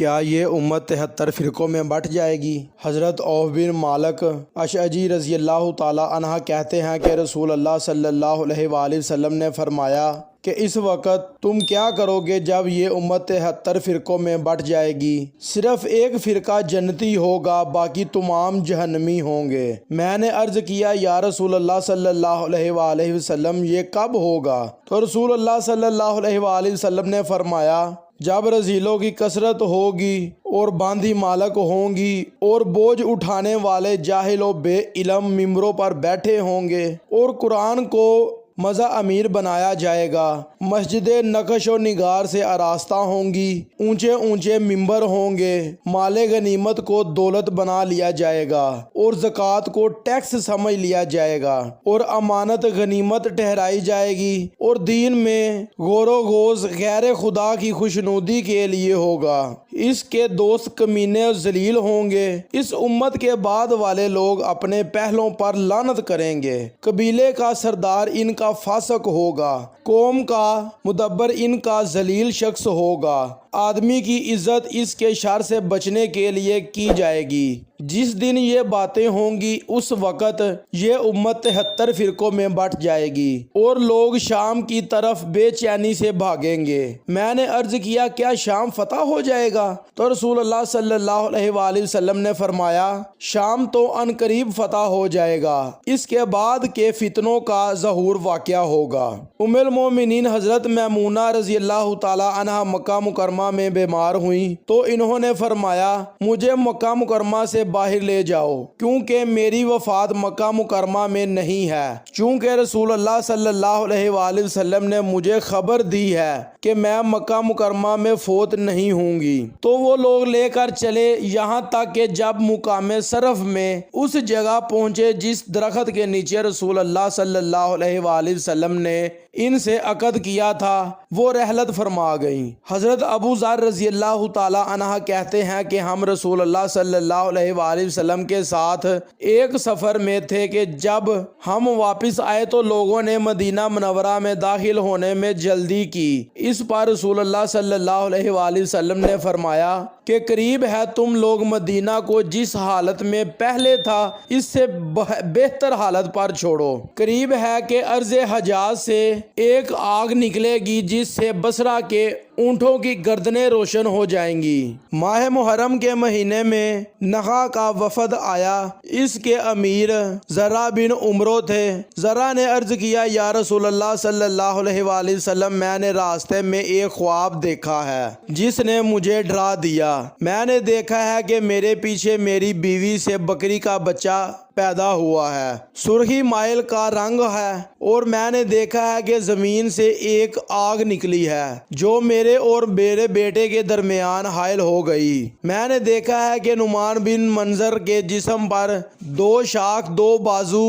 کیا یہ امت 73 فرقوں میں بٹ جائے گی؟ حضرت عوف بن مالک اشعری رضی اللہ تعالی عنہ کہتے ہیں کہ رسول اللہ صلی اللہ علیہ وآلہ وسلم نے فرمایا کہ اس وقت تم کیا کرو گے جب یہ امت 73 فرقوں میں بٹ جائے گی؟ صرف ایک فرقہ جنتی ہوگا، باقی تمام جہنمی ہوں گے۔ میں نے عرض کیا یا رسول اللہ صلی اللہ علیہ وآلہ وسلم یہ کب ہوگا؟ تو رسول اللہ صلی اللہ علیہ وآلہ وسلم نے فرمایا جب رذیلوں کی کثرت ہوگی اور باندھی مالک ہوں گی اور بوجھ اٹھانے والے جاہل و بے علم ممبروں پر بیٹھے ہوں گے اور قرآن کو مزہ امیر بنایا جائے گا، مسجدیں نقش و نگار سے آراستہ ہوں گی، اونچے اونچے ممبر ہوں گے، مال غنیمت کو دولت بنا لیا جائے گا اور زکوٰۃ کو ٹیکس سمجھ لیا جائے گا اور امانت غنیمت ٹھہرائی جائے گی اور دین میں غور و خوض غیر خدا کی خوشنودی کے لیے ہوگا۔ اس کے دوست کمینے و ذلیل ہوں گے۔ اس امت کے بعد والے لوگ اپنے پہلوں پر لعنت کریں گے۔ قبیلے کا سردار ان کا فاسق ہوگا، قوم کا مدبر ان کا ذلیل شخص ہوگا۔ آدمی کی عزت اس کے شر سے بچنے کے لیے کی جائے گی۔ جس دن یہ باتیں ہوں گی اس وقت یہ امت 73 فرقوں میں بٹ جائے گی اور لوگ شام کی طرف بے چینی سے بھاگیں گے۔ میں نے عرض کیا کیا شام فتح ہو جائے گا؟ تو رسول اللہ صلی اللہ علیہ وآلہ وسلم نے فرمایا شام تو ان قریب فتح ہو جائے گا، اس کے بعد کے فتنوں کا ظہور واقعہ ہوگا۔ ام المومنین حضرت میمونہ رضی اللہ تعالی عنہ مکہ مکرمہ میں بیمار ہوئیں تو انہوں نے فرمایا مجھے مکہ مکرمہ سے باہر لے جاؤ کیونکہ میری وفات مکہ مکرمہ میں نہیں ہے، چونکہ رسول اللہ صلی اللہ علیہ وآلہ وسلم نے مجھے خبر دی ہے کہ میں مکہ مکرمہ میں فوت نہیں ہوں گی۔ تو وہ لوگ لے کر چلے یہاں تک کہ جب مقام صرف میں اس جگہ پہنچے جس درخت کے نیچے رسول اللہ صلی اللہ علیہ وآلہ وسلم نے ان سے عقد کیا تھا وہ رحلت فرما گئیں۔ حضرت ابو ذر رضی اللہ تعالی عنہ کہتے ہیں کہ ہم رسول اللہ صلی اللہ علیہ وآلہ وسلم کے ساتھ ایک سفر میں تھے کہ جب ہم واپس آئے تو لوگوں نے مدینہ منورہ میں داخل ہونے میں جلدی کی۔ اس پر رسول اللہ صلی اللہ علیہ وآلہ وسلم نے فرمایا کہ قریب ہے تم لوگ مدینہ کو جس حالت میں پہلے تھا اس سے بہتر حالت پر چھوڑو۔ قریب ہے کہ ارض حجاز سے ایک آگ نکلے گی جس سے بصرہ کے اونٹوں کی گردنیں روشن ہو جائیں گی۔ ماہ محرم کے مہینے میں نخا کا وفد آیا، اس کے امیر زرہ بن عمرو تھے۔ زرہ نے عرض کیا یا رسول اللہ صلی اللہ علیہ وآلہ وسلم میں نے راستے میں ایک خواب دیکھا ہے جس نے مجھے ڈرا دیا۔ میں نے دیکھا ہے کہ میرے پیچھے میری بیوی سے بکری کا بچہ پیدا ہوا ہے، سرخی مائل کا رنگ ہے، اور میں نے دیکھا ہے کہ زمین سے ایک آگ نکلی ہے جو میرے اور میرے بیٹے کے درمیان حائل ہو گئی۔ میں نے دیکھا ہے کہ نعمان بن منظر کے جسم پر 2 شاخ 2 بازو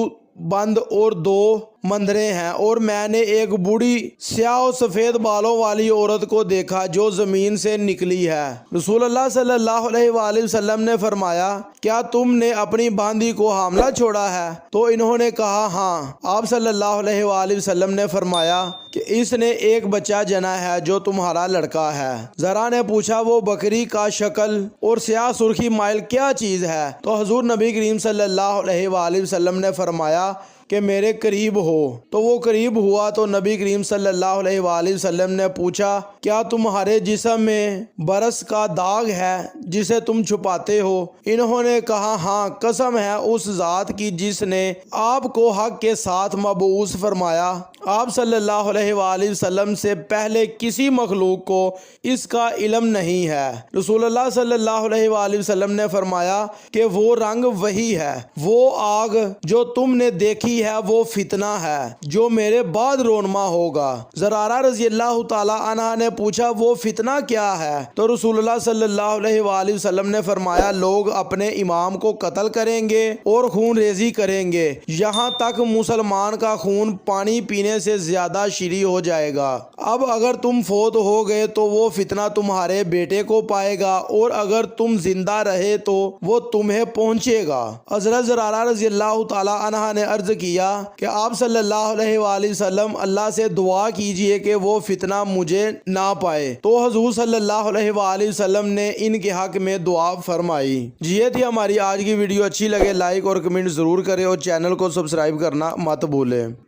بند اور 2 مندریں ہیں، اور میں نے ایک بوڑھی سیاہ و سفید بالوں والی عورت کو دیکھا جو زمین سے نکلی ہے۔ رسول اللہ صلی اللہ علیہ وآلہ وسلم نے فرمایا کیا تم نے اپنی باندھی کو حاملہ چھوڑا ہے؟ تو انہوں نے کہا ہاں۔ آپ صلی اللہ علیہ وآلہ وسلم نے فرمایا کہ اس نے ایک بچہ جنا ہے جو تمہارا لڑکا ہے۔ ذرا نے پوچھا وہ بکری کا شکل اور سیاہ سرخی مائل کیا چیز ہے؟ تو حضور نبی کریم صلی اللہ علیہ وآلہ وسلم نے فرمایا کہ میرے قریب ہو۔ تو وہ قریب ہوا تو نبی کریم صلی اللہ علیہ وآلہ وسلم نے پوچھا کیا تمہارے جسم میں برس کا داغ ہے جسے تم چھپاتے ہو؟ انہوں نے کہا ہاں، قسم ہے اس ذات کی جس نے آپ کو حق کے ساتھ مبعوث فرمایا، آپ صلی اللہ علیہ وآلہ وسلم سے پہلے کسی مخلوق کو اس کا علم نہیں ہے۔ رسول اللہ صلی اللہ علیہ وآلہ وسلم نے فرمایا کہ وہ رنگ وہی ہے، وہ آگ جو تم نے دیکھی ہے وہ فتنہ ہے جو میرے بعد رونما ہوگا۔ زرارہ رضی اللہ تعالی عنہ نے پوچھا وہ فتنہ کیا ہے؟ تو رسول اللہ صلی اللہ علیہ وآلہ وسلم نے فرمایا لوگ اپنے امام کو قتل کریں گے اور خون ریزی کریں گے، یہاں تک مسلمان کا خون پانی پینے جینے سے زیادہ شری ہو جائے گا۔ اب اگر تم فوت ہو گئے تو وہ فتنہ تمہارے بیٹے کو پائے گا، اور اگر تم زندہ رہے تو وہ تمہیں پہنچے گا۔ حضرت زرارہ رضی اللہ تعالی عنہ نے عرض کیا کہ آپ صلی اللہ علیہ وآلہ وسلم اللہ سے دعا کیجئے کہ وہ فتنہ مجھے نہ پائے، تو حضور صلی اللہ علیہ وآلہ وسلم نے ان کے حق میں دعا فرمائی۔ یہ تھی ہماری آج کی ویڈیو، اچھی لگے لائک اور کمنٹ ضرور کریں اور چینل کو سبسکرائب کرنا مت بھولیں۔